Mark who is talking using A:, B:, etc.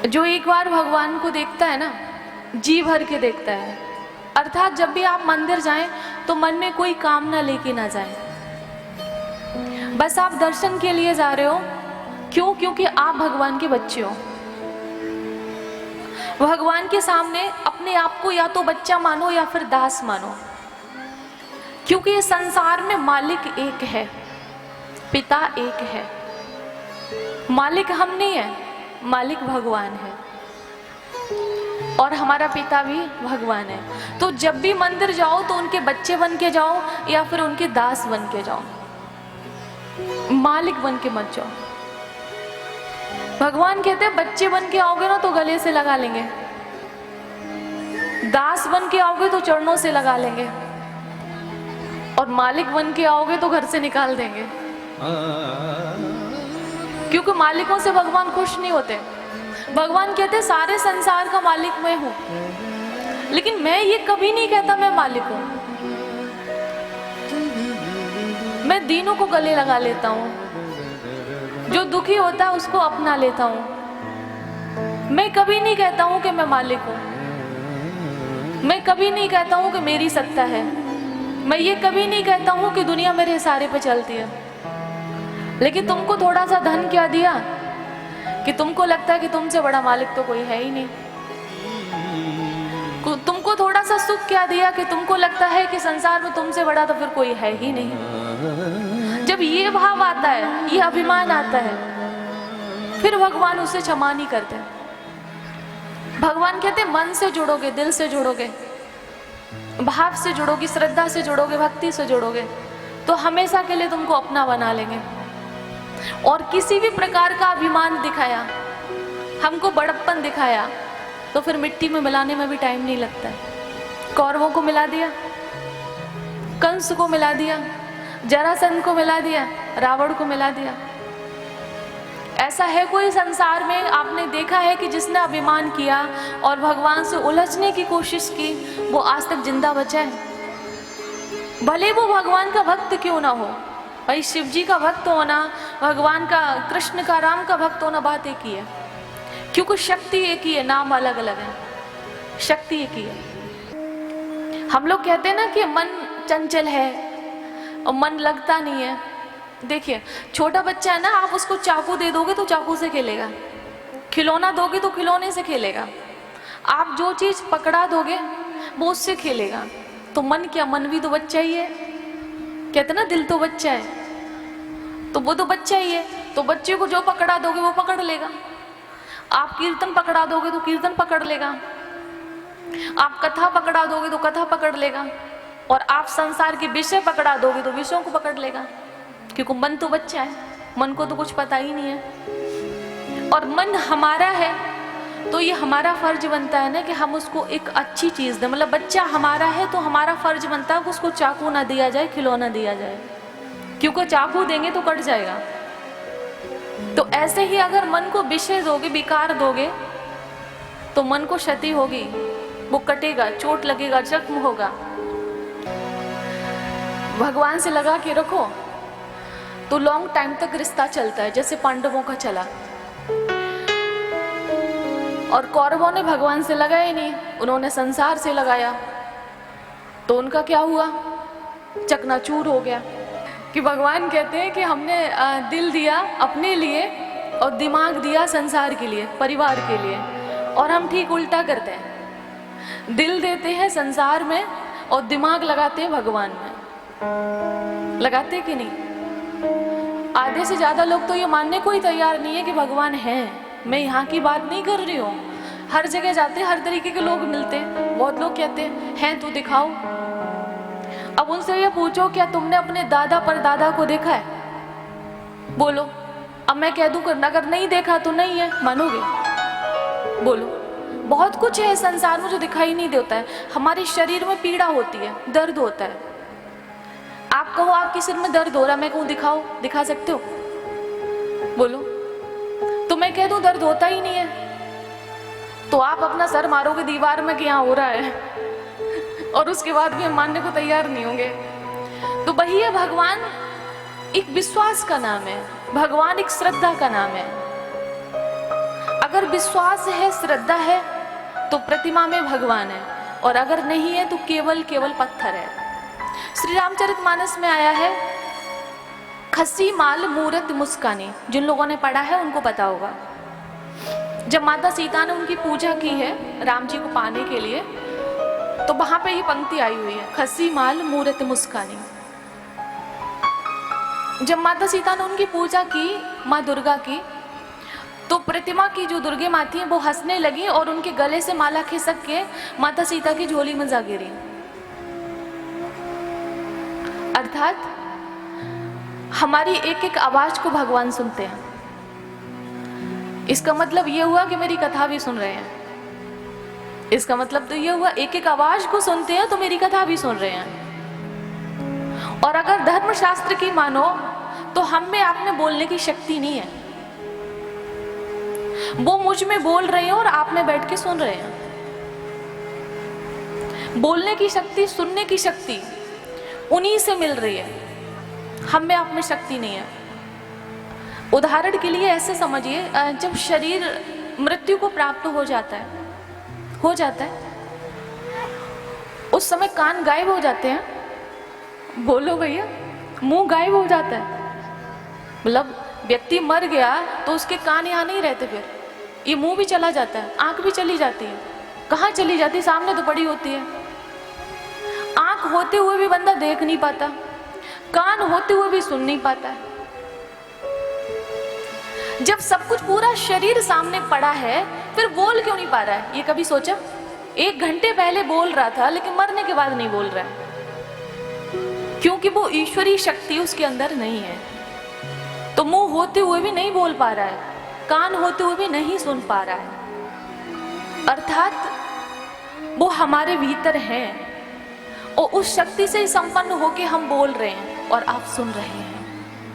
A: जो एक बार भगवान को देखता है ना, जी भर के देखता है। अर्थात जब भी आप मंदिर जाएं तो मन में कोई कामना लेके ना जाएं, बस आप दर्शन के लिए जा रहे हो। क्यों? क्योंकि आप भगवान के बच्चे हो। भगवान के सामने अपने आप को या तो बच्चा मानो या फिर दास मानो, क्योंकि इस संसार में मालिक एक है, पिता एक है। मालिक हम नहीं है, मालिक भगवान है, और हमारा पिता भी भगवान है। तो जब भी मंदिर जाओ तो उनके बच्चे बन के जाओ या फिर उनके दास बन के जाओ, मालिक बन के मत जाओ। भगवान कहते हैं बच्चे बन के आओगे ना तो गले से लगा लेंगे, दास बन के आओगे तो चरणों से लगा लेंगे, और मालिक बन के आओगे तो घर से निकाल देंगे। क्योंकि मालिकों से भगवान खुश नहीं होते। भगवान कहते सारे संसार का मालिक मैं हूं, लेकिन मैं ये कभी नहीं कहता मैं मालिक हूं। मैं दीनों को गले लगा लेता हूं, जो दुखी होता है उसको अपना लेता हूं। मैं कभी नहीं कहता हूं कि मैं मालिक हूं, मैं कभी नहीं कहता हूं कि मेरी सत्ता है, मैं ये कभी नहीं कहता हूं कि दुनिया मेरे इशारे पे चलती है। लेकिन तुमको थोड़ा सा धन क्या दिया कि तुमको लगता है कि तुमसे बड़ा मालिक तो कोई है ही नहीं। तुमको थोड़ा सा सुख क्या दिया कि तुमको लगता है कि संसार में तुमसे बड़ा तो फिर कोई है ही नहीं। जब ये भाव आता है, ये अभिमान आता है, फिर भगवान उसे क्षमा नहीं करते। भगवान कहते मन से जुड़ोगे, दिल से जुड़ोगे, भाव से जुड़ोगे, श्रद्धा से जुड़ोगे, भक्ति से जुड़ोगे, तो हमेशा के लिए तुमको अपना बना लेंगे। और किसी भी प्रकार का अभिमान दिखाया, हमको बड़प्पन दिखाया, तो फिर मिट्टी में मिलाने में भी टाइम नहीं लगता है। कौरवों को मिला दिया, कंस को मिला दिया, जरासंध को मिला दिया, रावण को मिला दिया। ऐसा है कोई संसार में आपने देखा है कि जिसने अभिमान किया और भगवान से उलझने की कोशिश की, वो आज तक जिंदा बचा है? भले वो भगवान का भक्त क्यों ना हो। भाई शिव जी का भक्त होना, भगवान का, कृष्ण का, राम का भक्त होना बात एक ही है, क्योंकि शक्ति एक ही है, नाम अलग अलग है, शक्ति एक ही है। हम लोग कहते हैं ना कि मन चंचल है और मन लगता नहीं है। देखिए छोटा बच्चा है ना, आप उसको चाकू दे दोगे तो चाकू से खेलेगा, खिलौना दोगे तो खिलौने से खेलेगा, आप जो चीज पकड़ा दोगे वो उससे खेलेगा। तो मन क्या, मन भी तो बच्चा ही है। कहते ना दिल तो बच्चा है, तो वो तो बच्चा ही है। तो बच्चे को जो पकड़ा दोगे वो पकड़ लेगा। आप कीर्तन पकड़ा दोगे तो कीर्तन पकड़ लेगा, आप कथा पकड़ा दोगे तो कथा पकड़ लेगा, और आप संसार के विषय पकड़ा दोगे तो विषयों को पकड़ लेगा। क्योंकि मन तो बच्चा है, मन को तो कुछ पता ही नहीं है। और मन हमारा है तो ये हमारा फर्ज बनता है ना कि हम उसको एक अच्छी चीज दें। मतलब बच्चा हमारा है तो हमारा फर्ज बनता है कि उसको चाकू ना दिया जाए, खिलौना दिया जाए, क्योंकि चाकू देंगे तो कट जाएगा। तो ऐसे ही अगर मन को विषय दोगे, विकार दोगे, तो मन को क्षति होगी, वो कटेगा, चोट लगेगा, जख्म होगा। भगवान से लगा के रखो तो लॉन्ग टाइम तक रिश्ता चलता है, जैसे पांडवों का चला। और कौरवों ने भगवान से लगाया नहीं, उन्होंने संसार से लगाया, तो उनका क्या हुआ, चकनाचूर हो गया। कि भगवान कहते हैं कि हमने दिल दिया अपने लिए और दिमाग दिया संसार के लिए, परिवार के लिए, और हम ठीक उल्टा करते हैं। दिल देते हैं संसार में और दिमाग लगाते हैं भगवान में। लगाते कि नहीं? आधे से ज्यादा लोग तो ये मानने को ही तैयार नहीं है कि भगवान है। मैं यहाँ की बात नहीं कर रही हूँ, हर जगह जाते हर तरीके के लोग मिलते हैं। बहुत लोग कहते हैं तो दिखाओ। अब उनसे ये पूछो क्या तुमने अपने दादा परदादा को देखा है? बोलो। अब मैं कह दूं अगर नहीं देखा तो नहीं है, मानोगे? बोलो। बहुत कुछ है संसार में जो दिखाई नहीं देता है। हमारे शरीर में पीड़ा होती है, दर्द होता है। आप कहो आपके सिर में दर्द हो रहा है, मैं कहूँ दिखाओ, दिखा सकते हो? बोलो। तो मैं कह दूं दर्द होता ही नहीं है, तो आप अपना सर मारोगे दीवार में कि यहाँ हो रहा है, और उसके बाद भी हम मानने को तैयार नहीं होंगे। तो वही है, भगवान एक विश्वास का नाम है, भगवान एक श्रद्धा का नाम है। अगर विश्वास है, श्रद्धा है, तो प्रतिमा में भगवान है, और अगर नहीं है तो केवल पत्थर है। श्री रामचरितमानस में आया है, खसी माल मूरत मुस्कानी। जिन लोगों ने पढ़ा है उनको पता होगा। जब माता सीता ने उनकी पूजा की है राम जी को पाने के लिए, तो वहां पे ये पंक्ति आई हुई है, खसी माल मूरत मुस्कानी। जब माता सीता ने उनकी पूजा की, माँ दुर्गा की, तो प्रतिमा की जो दुर्गे माँ थी वो हंसने लगी और उनके गले से माला खिसक के माता सीता की झोली में जा गिरी। अर्थात हमारी एक एक आवाज को भगवान सुनते हैं। इसका मतलब ये हुआ कि मेरी कथा भी सुन रहे हैं। इसका मतलब तो ये हुआ एक एक आवाज को सुनते हैं तो मेरी कथा भी सुन रहे हैं। और अगर धर्मशास्त्र की मानो तो हम में आप में बोलने की शक्ति नहीं है। वो मुझ में बोल रहे हैं और आप में बैठ के सुन रहे हैं। बोलने की शक्ति, सुनने की शक्ति उन्हीं से मिल रही है, हम में आप में शक्ति नहीं है। उदाहरण के लिए ऐसे समझिए, जब शरीर मृत्यु को प्राप्त हो जाता है उस समय कान गायब हो जाते हैं। बोलो भैया, मुंह गायब हो जाता है। मतलब व्यक्ति मर गया तो उसके कान यहाँ नहीं रहते, फिर ये मुंह भी चला जाता है, आंख भी चली जाती है। कहाँ चली जाती है? सामने तो पड़ी होती है। आंख होते हुए भी बंदा देख नहीं पाता, कान होते हुए भी सुन नहीं पाता है। जब सब कुछ पूरा शरीर सामने पड़ा है, फिर बोल क्यों नहीं पा रहा है? ये कभी सोचा? 1 घंटे पहले बोल रहा था लेकिन मरने के बाद नहीं बोल रहा है, क्योंकि वो ईश्वरीय शक्ति उसके अंदर नहीं है। तो मुंह होते हुए भी नहीं बोल पा रहा है, कान होते हुए भी नहीं सुन पा रहा है। अर्थात वो हमारे भीतर है और उस शक्ति से संपन्न होके हम बोल रहे हैं और आप सुन रहे हैं।